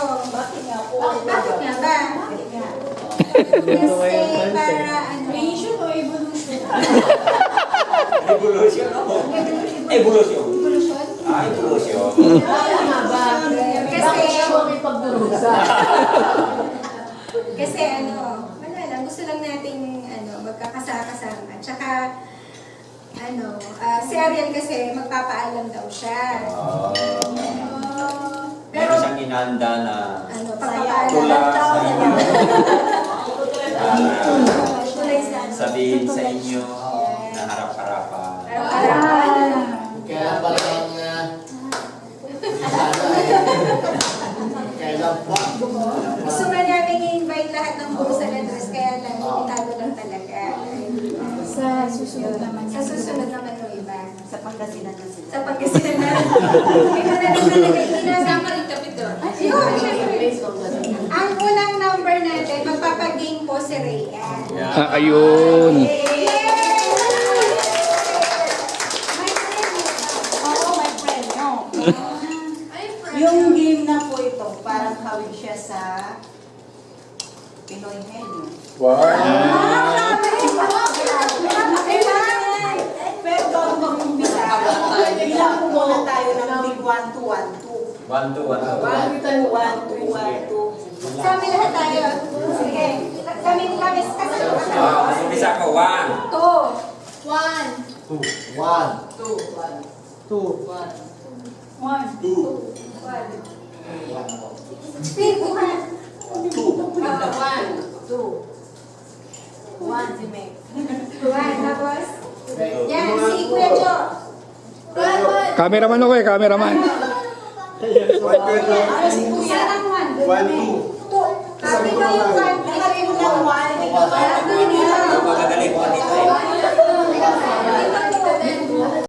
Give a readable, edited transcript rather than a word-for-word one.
Bakit nga po? Bakit nga ba? Bakit nga? Kasi para ano? Creation o evolution? Evolution ako. Evolution. Evolution? Ah, evolution. Kaya nga ba? Bakit siya may pagdurusa? Kasi ano, wala lang. Gusto lang nating ano, magkakasama. Tsaka, ano, si Ariel kasi magpapaalam daw siya. Meron siyang inanda na Ano, tula pagpapaalam. sa sabihin sa inyo na harap-harapan. Kaya parang kailan pa? Gusto nga namin i-invite lahat ng buo sa address, kaya lang, itago lang talaga. Sa susunod naman. Sa susunod naman yung iba. Sa Pangasinan na sila. Sa Pangasinan na. Ito na rin talaga, Kasama rin kami doon. Yun, syempre. Ang unang number natin, magpapag-game po si Rhea. Yeah. Ayun. Oo, my friend, no. Ay, Yung game na po ito, parang kawin siya sa Pinoy Henyo. Pero bago mag-umpisa, bilang po muna tayo ng big 1, 2, 1, 2. 1, 2, 1, 2. 1, 2, 1, 2. Sa amin lahat tayo. Sige. Kami kasama. Mas umpisa ko. 1. Two. one. One. Speak. One. One, si Meg. One. Tapos? Yan, si Kuya Jo. Cameraman ako cameraman. Isa lang one. One, two. Two. Sabi ko yung one. Nakati mo ng 1,